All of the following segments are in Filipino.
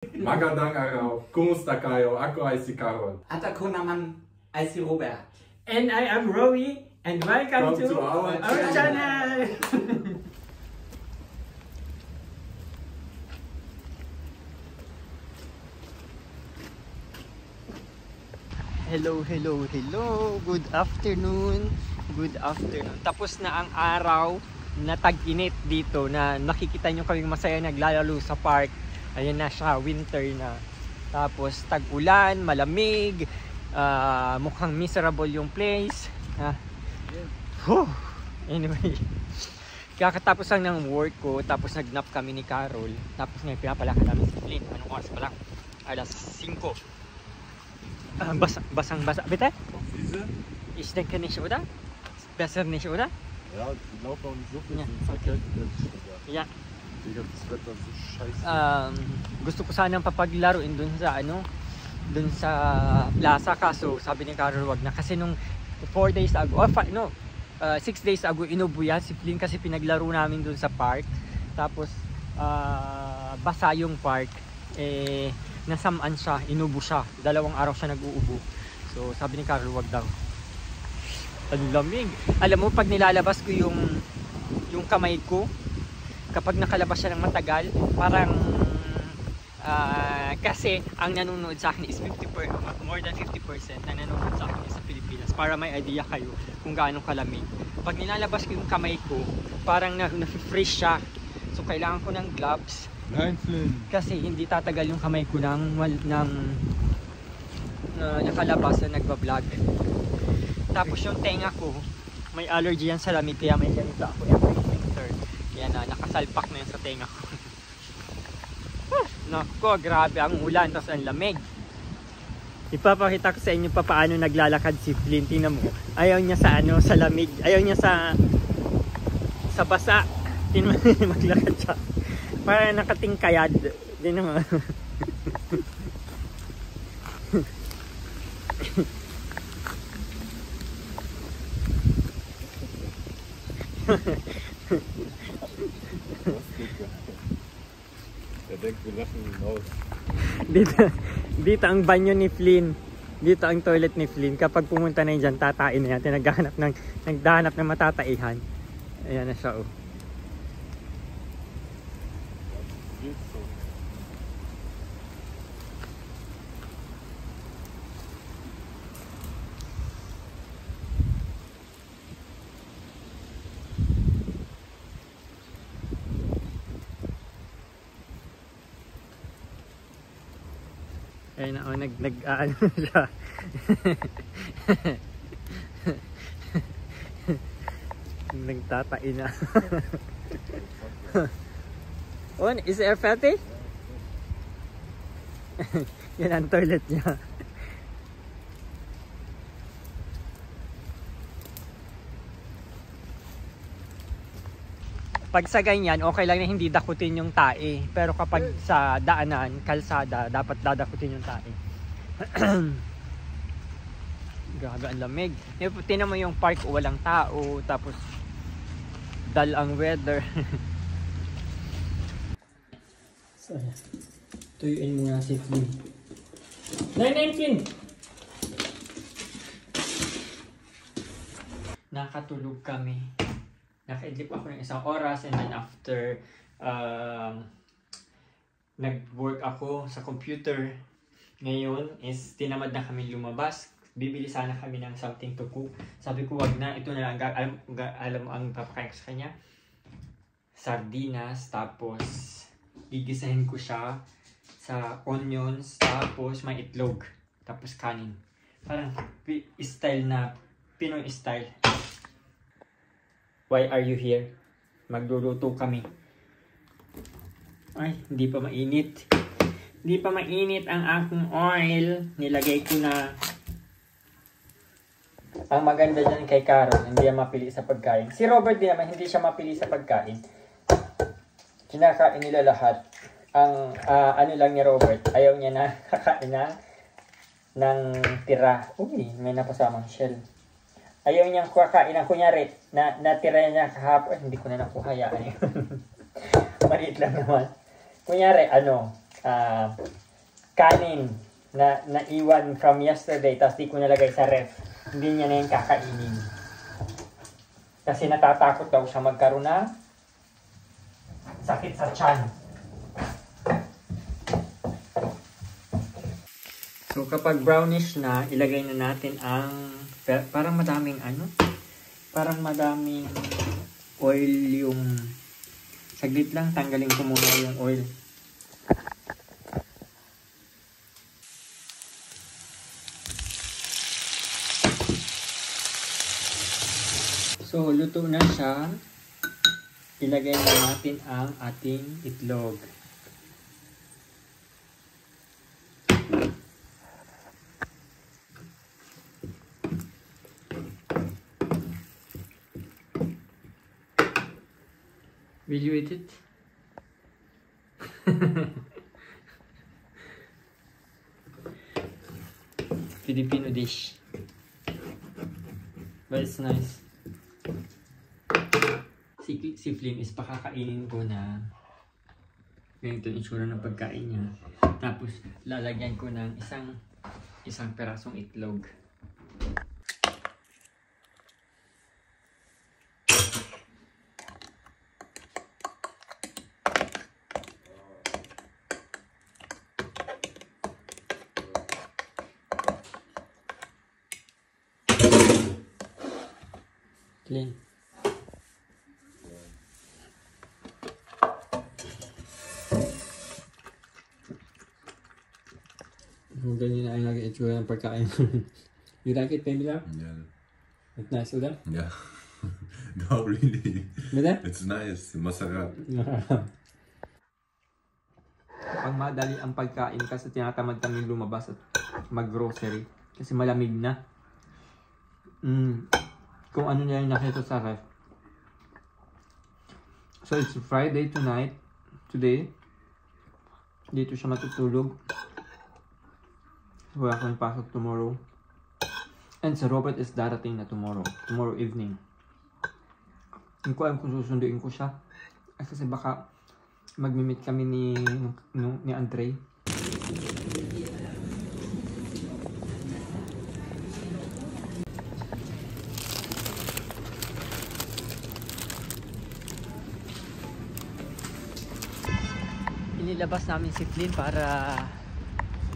Magandang araw. Kumusta kayo? Ako ay si Carol. At ako naman ay si Robert. And I am Rowie. And welcome to our channel. Hello. Good afternoon. Tapos na ang araw na tag-init dito na nakikita nyo kaming masaya naglalaro sa park. Ayan na siya, winter na. Tapos tag-ulan, malamig, mukhang miserable yung place. Anyway, kakatapos lang ng work ko, tapos nag-nap kami ni Carol. Tapos ngayon pinapalakad namin si Flynn. Anong oras pa lang? Alas 5. Basang-basa. Bitte? Ich denke nicht, oder? Besser nicht, oder? Ja, die laufen auch nicht so viel, Ja, sind verkältet, ehrlich gesagt. Ja. Digga, das Wetter ist so scheiße. Gusto ko sanang papaglaruin dun sa plaza, kaso sabi ni Carol wag na kasi nung 4 days ago, 6 days ago inubo yan si Flynn kasi pinaglaro namin dun sa park. Tapos basa yung park, nasamaan siya, inubo siya, 2 araw siya nag-uubo. So sabi ni Carol wag daw. Ang lamig. Alam mo, pag nilalabas ko yung kamay ko, kapag nakalabas siya ng matagal, parang kasi ang nanonood sa akin is more than 50% na nanonood sa akin is sa Pilipinas, para may idea kayo kung gaano kalamig. Pag nilalabas ko yung kamay ko, parang na-freeze siya. So kailangan ko ng gloves. Kasi hindi tatagal yung kamay ko ng nakalabas na nagbablog. Tapos yung tenga ko, may allergy yan sa lamig, kaya may ganito ako every winter. Yan na, nakasalpak na yan sa tenga ko. Nako, grabe ang ulan, tapos ang lamig. Ipapakita ko sa inyo pa paano naglalakad si Flynn. Tingnan mo, ayaw niya sa sa lamig, ayaw niya sa basa. Tingnan mo, maglakad siya. Para nakatingkayad. Tingnan mo. Der denkt, wir lassen ihn aus. Dito ang banyo ni Flynn. Dito ang toilet ni Flynn. Kapag pumunta na yun dyan, tatain na yan. Nagdahanap ng matataihan. Ayan na siya, oh. Ayun na, ano siya. Nagtatain na. Oh, is it fertig? Yan ang toilet niya. Pag sa ganyan, okay lang na hindi dakutin yung tae. Pero kapag sa daanan, kalsada, dapat dadakutin yung tae. Grabe ang lamig. Tinan mo yung park, walang tao. Tapos, dal ang weather. So, tuyuin muna si Flynn. Flynn! Nakatulog kami. Nakaidlip ako ng 1 oras, and then after nag-work ako sa computer. Ngayon is tinamad na kami lumabas. Bibili sana kami ng something to cook. Sabi ko wag na, ito na lang. Alam mo ang papakain ko sa kanya? Sardinas, tapos gigisahin ko siya sa onions, tapos may itlog, tapos kanin. Parang style na Pinoy style. Why are you here? Magluluto kami. Ay, hindi pa mainit. Hindi pa mainit ang aking oil. Nilagay ko na. Ang maganda dyan kay Carol, hindi siya mapili sa pagkain. Si Robert din naman, hindi siya mapili sa pagkain. Kinakain nila lahat. Ang ano lang ni Robert, ayaw niya na kakain ng tira. Uy, may napasamang shell. Ayaw niyang kakain ng kunyari, natira niya kahapon. Hindi ko na nakuha, hayaan yun. Maliit lang naman. Kunyari, kanin na naiwan from yesterday, tapos di ko nalagay sa ref. Hindi niya na yung kakainin. Kasi natatakot daw siya magkaroon ng sakit sa tiyan. So kapag brownish na, ilagay na natin ang parang madaming oil yung saglit lang, tanggalin ko muna yung oil. So luto na siya. Ilagay na natin ang ating itlog. Will you eat it? Filipino dish. But it's nice. Si Flynn is pakakainin ko na ganito yung itsura ng pagkain niya. Tapos lalagyan ko ng isang perasong itlog. Flynn. Ganyan na ay nag-itsura ng pagkain. You like it, Pamela? Yeah. It's nice, Uda? Yeah. Not really. Uda? It's nice. Masarap. Pag madali ang pagkain kasi tinatamad kami lumabas at mag-grocery. Kasi malamig na. Kung ano na yung nakita sa ref. So it's Friday tonight. Today. Dito siya matutulog. Wala akong pasok tomorrow. And si Robert is darating na tomorrow. Tomorrow evening. Hindi ko alam kung susunduin ko siya. Kasi baka mag-meet kami ni Andre. Inilabas namin si Flynn para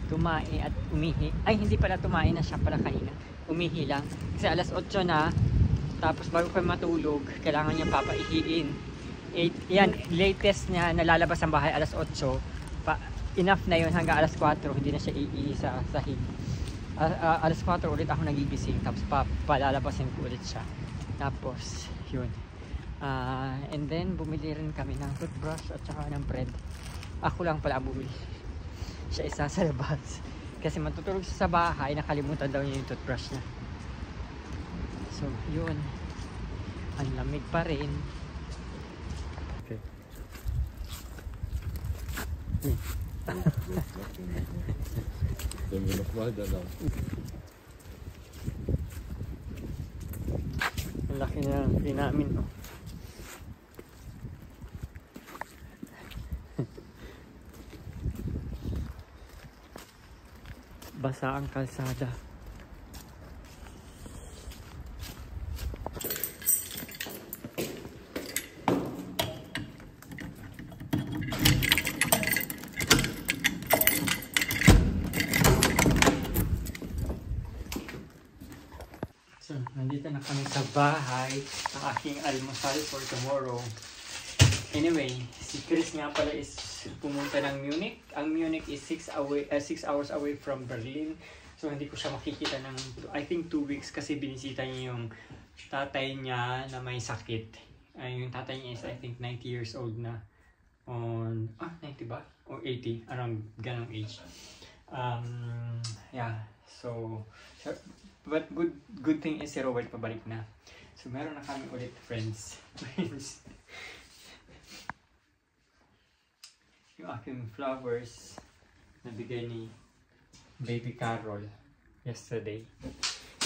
tumae at umihi. Ay, hindi pala tumae na siya pala kanina. Umihi lang. Kasi alas 8 na. Tapos bago kayo matulog, kailangan niya papaihiin. Yan, latest niya nalalabas ang bahay alas 8. Enough na yun hanggang alas 4. Hindi na siya iihi sa sahig. Alas 4 ulit ako nagigising. Tapos palalabasin ko ulit siya. Tapos, yun. And then, bumili rin kami ng toothbrush at saka ng bread. Ako lang pala bumili. Siya isa sa labas. Kasi matutulog siya sa bahay, nakalimutan daw niya yung toothbrush niya. So, yun. Ang lamig pa rin. Okay. Sollen wir nochmal da lang? Ang laki na ng tree namin, no? Basa ang kalsada. So, nandito na kami sa bahay. Ang aking almusal for tomorrow. Anyway, si Chris nga pala is pumunta ng Munich. Ang Munich is 6 hours away from Berlin. So hindi ko siya makikita ng I think 2 weeks kasi binisita niya yung tatay niya na may sakit. Yung tatay niya is I think 90 years old na. 90 ba? Or 80, around ganong age. Yeah, so but good thing is si Robert pabalik na. So meron na kami ulit friends. Yung aking flowers na bigay ni Baby Carol yesterday.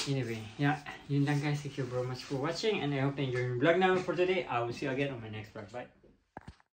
Anyway, yeah, yun lang guys. Thank you very much for watching and I hope you enjoyed your vlog namin for today. I will see you again on my next vlog. Bye!